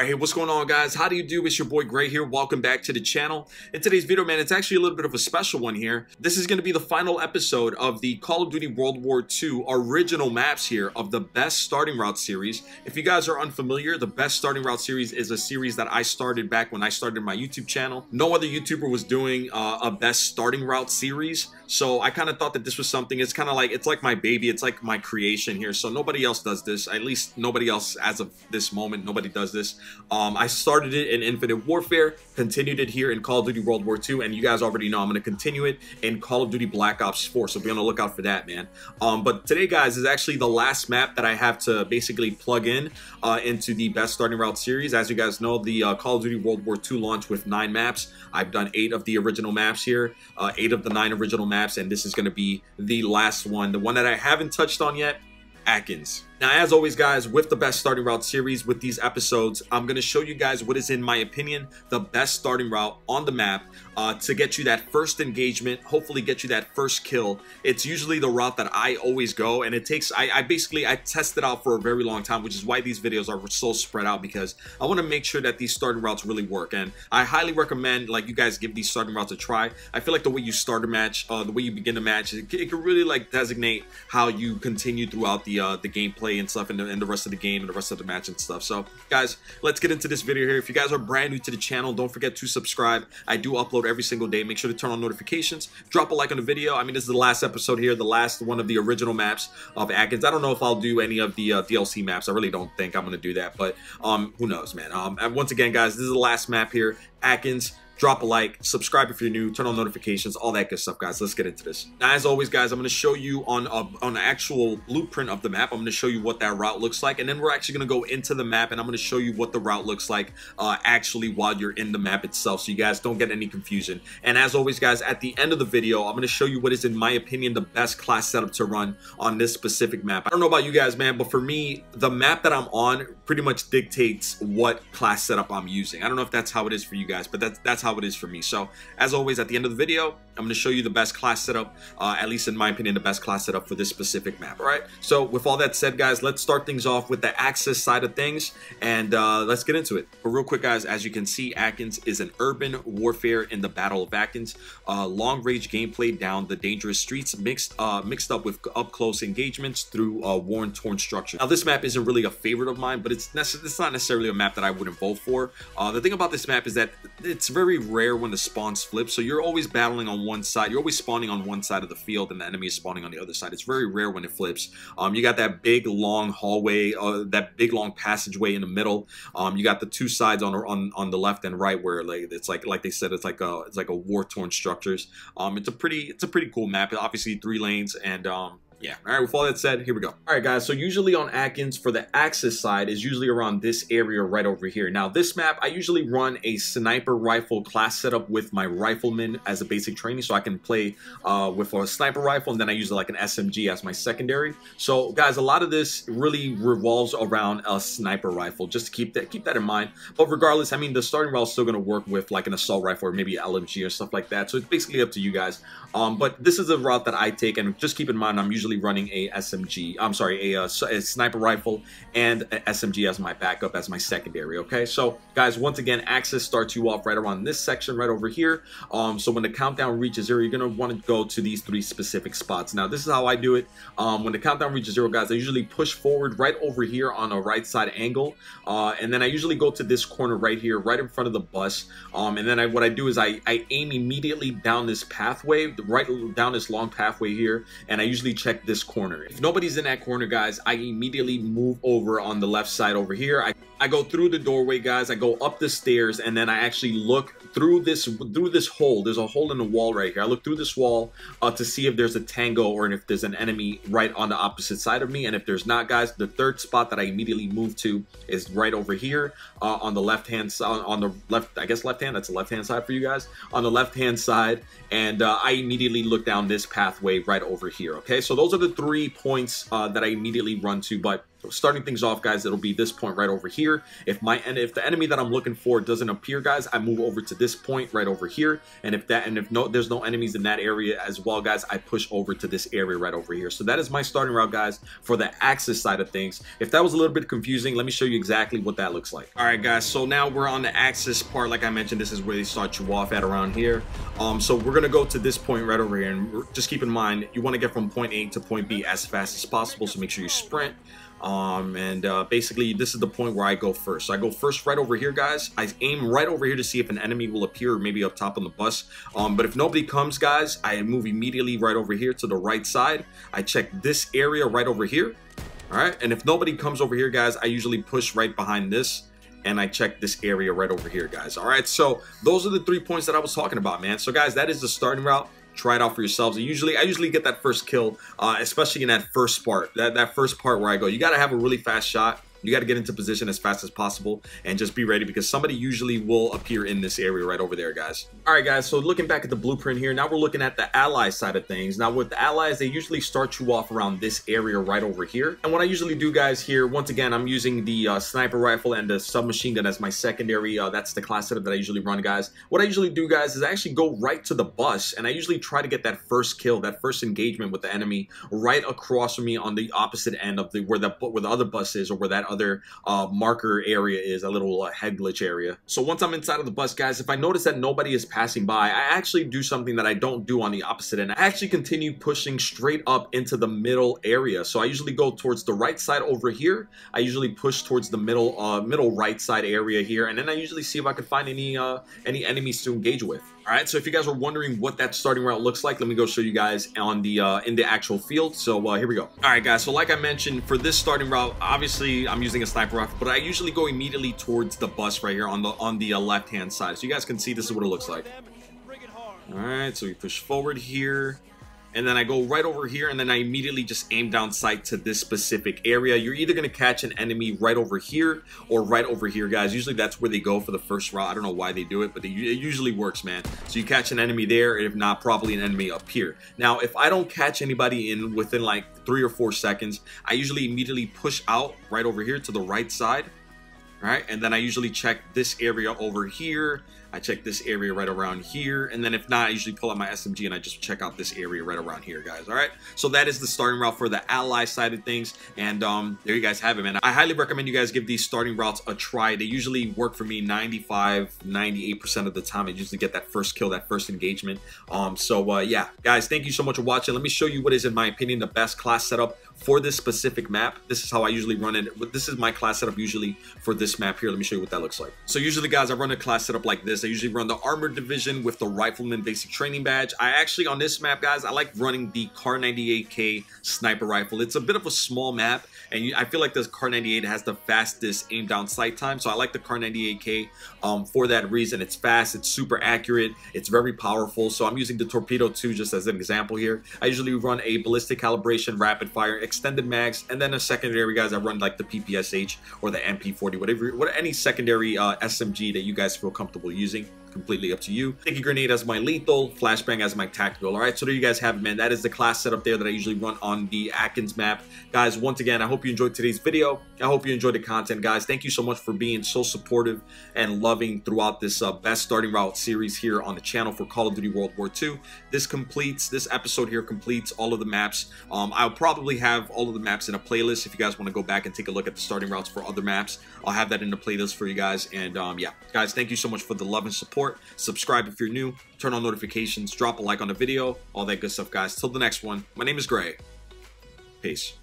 Alright, hey, what's going on, guys? How do you do? It's your boy Gray here. Welcome back to the channel. In today's video, man, it's actually a little bit of a special one here. This is going to be the final episode of the Call of Duty World War II original maps here of the Best Starting Route series. If you guys are unfamiliar, the Best Starting Route series is a series that I started back when I started my YouTube channel. No other YouTuber was doing a Best Starting Route series, so I kind of thought that this was something. It's kind of like, it's like my baby. It's like my creation here, so nobody else does this. At least nobody else as of this moment. Nobody does this. I started it in Infinite Warfare, continued it here in Call of Duty World War II, and you guys already know I'm going to continue it in Call of Duty Black Ops 4, so be on the lookout for that, man. But today, guys, is actually the last map that I have to basically plug in into the Best Starting Route series. As you guys know, the Call of Duty World War II launched with 9 maps. I've done 8 of the original maps here, 8 of the 9 original maps, and this is going to be the last one. The one that I haven't touched on yet, Aachen. Now, as always, guys, with the Best Starting Route series, with these episodes, I'm going to show you guys what is, in my opinion, the best starting route on the map to get you that first engagement, hopefully get you that first kill. It's usually the route that I always go, and it takes, I test it out for a very long time, which is why these videos are so spread out, because I want to make sure that these starting routes really work, and I highly recommend, like, you guys give these starting routes a try. I feel like the way you start a match, the way you begin a match, it can really, like, designate how you continue throughout the gameplay and stuff, and the rest of the game and the rest of the match and stuff. So, guys, let's get into this video here. If you guys are brand new to the channel, don't forget to subscribe. I do upload every single day. Make sure to turn on notifications. Drop a like on the video. I mean, this is the last episode here, the last one of the original maps of Aachen. I don't know if I'll do any of the DLC maps. I really don't think I'm going to do that, but who knows, man. And once again, guys, this is the last map here, Aachen. Drop a like, subscribe if you're new, turn on notifications, all that good stuff, guys. Let's get into this. Now, as always, guys, I'm going to show you on an actual blueprint of the map. I'm going to show you what that route looks like, and then we're actually going to go into the map, and I'm going to show you what the route looks like actually while you're in the map itself, so you guys don't get any confusion. And as always, guys, at the end of the video, I'm going to show you what is, in my opinion, the best class setup to run on this specific map. I don't know about you guys, man, but for me, the map that I'm on pretty much dictates what class setup I'm using. I don't know if that's how it is for you guys, but that's how it is for me. So, as always, at the end of the video, I'm going to show you the best class setup, at least in my opinion, the best class setup for this specific map. All right. So, with all that said, guys, let's start things off with the Axis side of things, and let's get into it. But real quick, guys, as you can see, Aachen is an urban warfare in the Battle of Aachen. Long-range gameplay down the dangerous streets, mixed up with up-close engagements through worn-torn structures. Now, this map isn't really a favorite of mine, but it's not necessarily a map that I wouldn't vote for. The thing about this map is that it's very rare when the spawns flip, so you're always battling on one side. You're always spawning on one side of the field, and the enemy is spawning on the other side. It's very rare when it flips. You got that big long hallway, that big long passageway in the middle. You got the two sides on the left and right, where it's like they said, it's like a war-torn structures. It's a pretty cool map. Obviously 3 lanes, and yeah. All right, with all that said, here we go. All right, guys, so usually on Aachen, for the Axis side, is usually around this area right over here. Now, this map, I usually run a sniper rifle class setup with my rifleman as a basic training, so I can play with a sniper rifle, and then I use like an SMG as my secondary. So, guys, a lot of this really revolves around a sniper rifle, just to keep that in mind. But regardless, I mean, the starting route is still going to work with like an assault rifle or maybe an LMG or stuff like that. So it's basically up to you guys. But this is a route that I take, and just keep in mind, I'm usually running a SMG, a sniper rifle and an SMG as my backup, as my secondary. Okay, so guys, once again, Axis starts you off right around this section right over here. So when the countdown reaches 0, you're gonna want to go to these 3 specific spots. Now, this is how I do it. When the countdown reaches 0, guys, I usually push forward right over here on a right side angle, and then I usually go to this corner right here, right in front of the bus. And then what I do is I aim immediately down this pathway, right down this long pathway here, and I usually check this corner. If nobody's in that corner, guys, I immediately move over on the left side over here. I go through the doorway, guys. I go up the stairs, and then I actually look through this hole. There's a hole in the wall right here. I look through this wall to see if there's a tango or if there's an enemy right on the opposite side of me. And if there's not, guys, the third spot that I immediately move to is right over here on the left-hand side. On the left, I guess left hand. That's the left-hand side for you guys. On the left-hand side, and I immediately look down this pathway right over here. Okay, so those are the 3 points that I immediately run to. But So starting things off, guys, it'll be this point right over here. If the enemy that I'm looking for doesn't appear, guys, I move over to this point right over here. And if there's no enemies in that area as well, guys, I push over to this area right over here. So that is my starting route, guys, for the axis side of things. If that was a little bit confusing, let me show you exactly what that looks like. All right, guys, so now we're on the axis part. Like I mentioned, this is where they start you off at around here. So we're gonna go to this point right over here, and just keep in mind you want to get from point A to point B as fast as possible. So make sure you sprint. Basically this is the point where I go first. So I go first right over here, guys. I aim right over here to see if an enemy will appear, or maybe up top on the bus. But if nobody comes, guys, I move immediately right over here to the right side. I check this area right over here. All right, and if nobody comes over here, guys, I usually push right behind this, and I check this area right over here, guys. All right, so those are the 3 points that I was talking about, man. So guys, that is the starting route. Try it out for yourselves. I usually get that first kill, especially in that first part. That first part where I go, you got to have a really fast shot. You got to get into position as fast as possible and just be ready, because somebody usually will appear in this area right over there, guys. All right, guys, so looking back at the blueprint here, now we're looking at the ally side of things. Now with the allies, they usually start you off around this area right over here. And what I usually do, guys, here, once again, I'm using the sniper rifle and the submachine gun as my secondary. That's the class setup that I usually run, guys. What I usually do, guys, is I actually go right to the bus, and I usually try to get that first kill, that first engagement with the enemy right across from me on the opposite end of where the other bus is, or where that other marker area is, a little head glitch area. So once I'm inside of the bus, guys, if I notice that nobody is passing by, I actually do something that I don't do on the opposite end. I actually continue pushing straight up into the middle area. So I usually go towards the right side over here. I usually push towards the middle right side area here, and then I usually see if I can find any enemies to engage with. All right, so if you guys are wondering what that starting route looks like, let me go show you guys on the in the actual field. So here we go. All right, guys, so like I mentioned, for this starting route, obviously I'm using a sniper rifle, but I usually go immediately towards the bus right here on the left hand side. So you guys can see this is what it looks like. All right, so we push forward here, and then I go right over here, and then I immediately just aim down sight to this specific area. You're either going to catch an enemy right over here or right over here, guys. Usually that's where they go for the first route. I don't know why they do it, but it usually works, man. So you catch an enemy there, if not, probably an enemy up here. Now, if I don't catch anybody within like 3 or 4 seconds, I usually immediately push out right over here to the right side. All right, and then I usually check this area over here. I check this area right around here, and then if not, I usually pull out my SMG and I just check out this area right around here, guys. All right, so that is the starting route for the ally side of things, and there you guys have it, man. I highly recommend you guys give these starting routes a try. They usually work for me 95-98% of the time. I usually get that first kill, that first engagement. Yeah, guys, thank you so much for watching. Let me show you what is, in my opinion, the best class setup for this specific map. This is how I usually run it. This is my class setup usually for this map here. Let me show you what that looks like. So usually, guys, I run a class setup like this. I usually run the armored division with the rifleman basic training badge. I actually, on this map, guys, I like running the Kar 98K sniper rifle. It's a bit of a small map, and I feel like this Kar 98 has the fastest aim down sight time. So I like the Kar 98K for that reason. It's fast, it's super accurate, it's very powerful. So I'm using the Torpedo 2 just as an example here. I usually run a ballistic calibration, rapid fire, extended mags, and then a secondary, guys, I run like the PPSH or the MP40, any secondary SMG that you guys feel comfortable using. Completely up to you. Sticky grenade as my lethal, flashbang as my tactical. All right, so there you guys have it, man. That is the class setup there that I usually run on the Aachen map. Guys, once again, I hope you enjoyed today's video. I hope you enjoyed the content, guys. Thank you so much for being so supportive and loving throughout this best starting route series here on the channel for Call of Duty World War II. This episode here completes all of the maps. I'll probably have all of the maps in a playlist. If you guys want to go back and take a look at the starting routes for other maps, I'll have that in the playlist for you guys. And yeah, guys, thank you so much for the love and support. Subscribe if you're new, turn on notifications, drop a like on the video, all that good stuff, guys. Till the next one, my name is Gray. Peace.